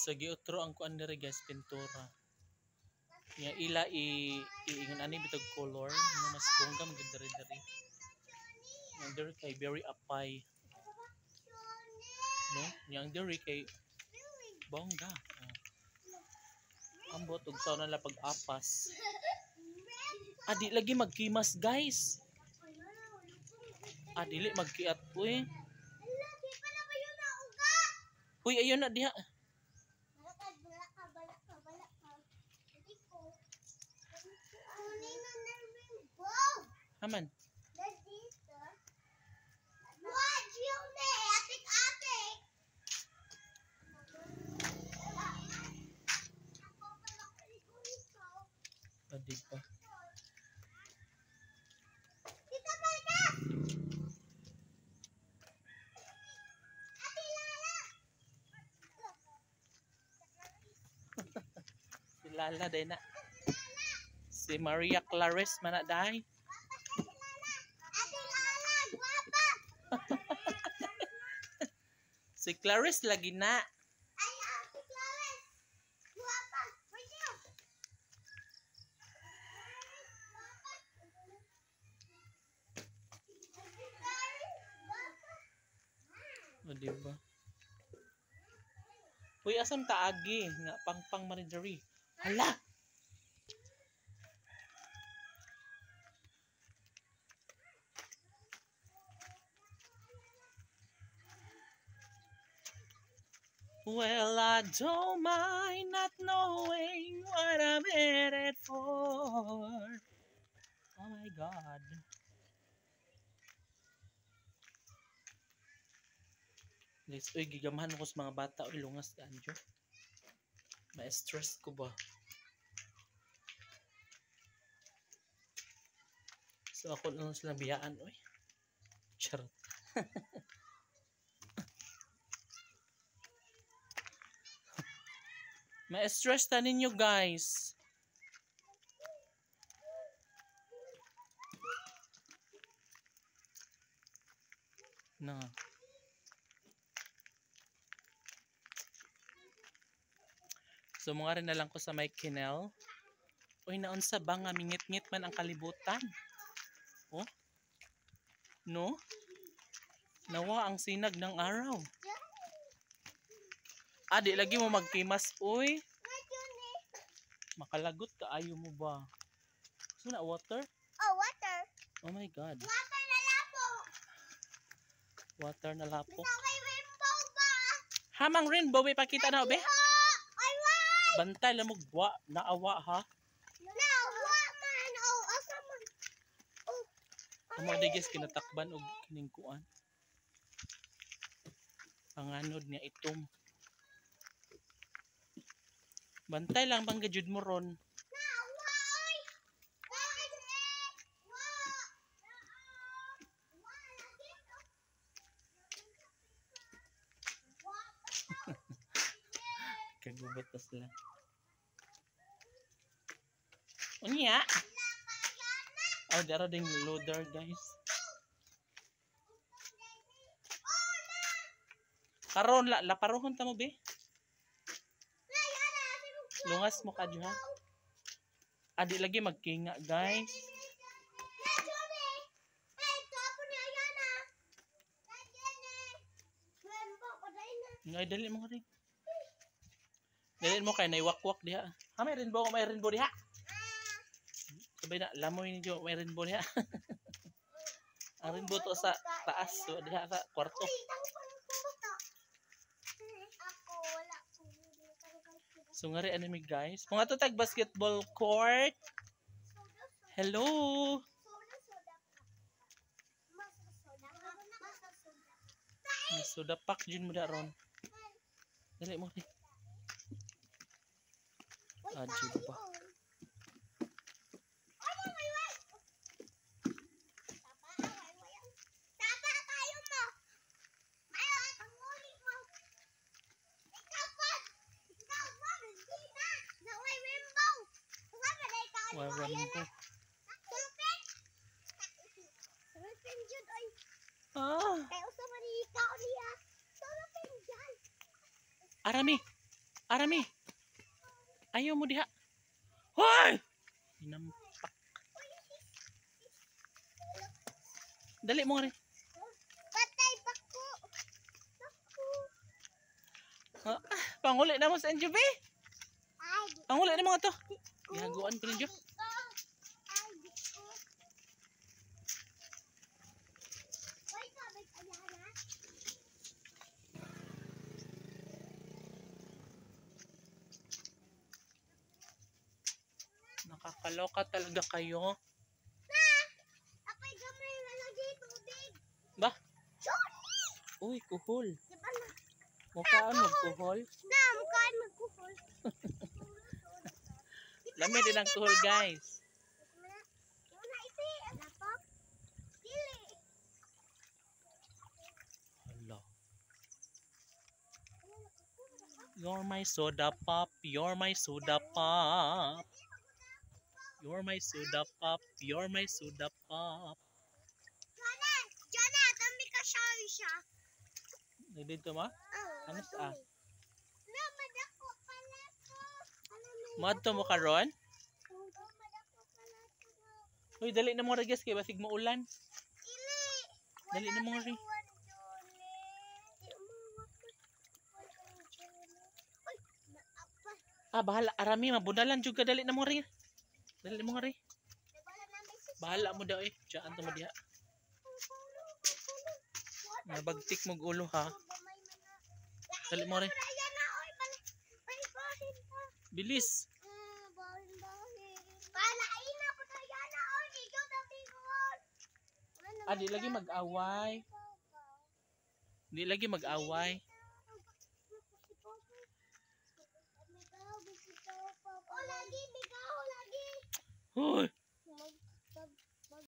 So giutro ang kuan diri guys, pintura. Yang ila iingon ani bitog color nga mas bongga man gid diri. Yang diri kay very apay. No? Yang diri kay bongga. Ambot ug saw na pag-apas. Adi lagi magkimas guys. Dili magkiat uy. Uy ayon na diha. Aman. Adi pa. Si Lala day na. Si Maria Clarice man na day. Si Clarice lagi na. O diba? Uy, asam taagi nga pang manageri. Hala! Well, I don't mind not knowing what I'm headed for. Oh my God. Guys, uy, gigamahan ko sa mga bata. Uy, lungas ka, Anjo. Ma-stress ko ba? So, ako lang silang biyaan, uy. Charot. Ma-stress ta ninyo, guys. Na. So, mga rin na lang ko sa may Kinel. Uy, naunsa ba nga mingit-ngit man ang kalibutan? Oh? No? Nawa ang sinag ng araw. Di lagi mo magkimas, uy. Makalagot ka, ayaw mo ba? So na, water? Oh, water. Oh my God. Water na lapo. Water na lapo. May rainbow ba? Hamang rainbow, may pakita na, be? Ay, why? Bantay lang mo, naawa, ha? Naawa man. Oh, asa man. Oh. Amo digis kinatakban og kining kuan. Panganod niya itom. Bantay lang bang gajud mo ron. Kagubot pa sila. Unya. Oh, dara ding loader, guys. Karon laparohon ta mo, be. Lungas mo ka diha. Adi lagi magkinga, guys. Ngay dali mo rin. Dali mo kay naiwakwak diha. Ha, may rainbow diha. Sabay na lamoy ni Jo, may rainbow diha. Ang rainbow to sa taas, so diha sa kwarto. So nga rin anime guys. Kung ato tag basketball court. Hello. Soda pak jud mo daron. Dali mo rin. Jud pa. Rainbow. Arami. Arami. Ayaw mo diha. Hoy! Hinampak. Dali mo rin. Patay pa ko. Naku. Panguli na mo sa NJB. Ay, di Panguli na mga to. ko. Gihaguan ko ninyo. Ay, di ko. Uy, sabay ka na. Nakakaloka talaga kayo. Ako'y gamay na lagi tubig. Ba? Johnny! Uy, kuhol. Di ba na? Mukhaan mo kuhol. Na, mukhaan magkuhol. Lami din ang kuhol, guys. Yung na iti, ano po? Dili. Hello. You're my soda pop. You're my soda pop. You're my soda pop. You're my soda pop. Jonah, dami ka siya. Nandito ma? Oh, Ano sa? na, madako pala ko. Madto mo karon? Madako pala ko. Uy, dali na mo regas kay basig mo ulan. Ili. Dali na mo ri. Bahala. Arami, mabunalan juga. Dali na mo ri. Dali na mo ri. Bahala mo daw eh. Diyan to mo diha. Nabagtik mo ulo ha. Dali mo ri. Bilis. Di lagi mag-away. Di lagi mag-away. Lagi, bigaw lagi. Hoy.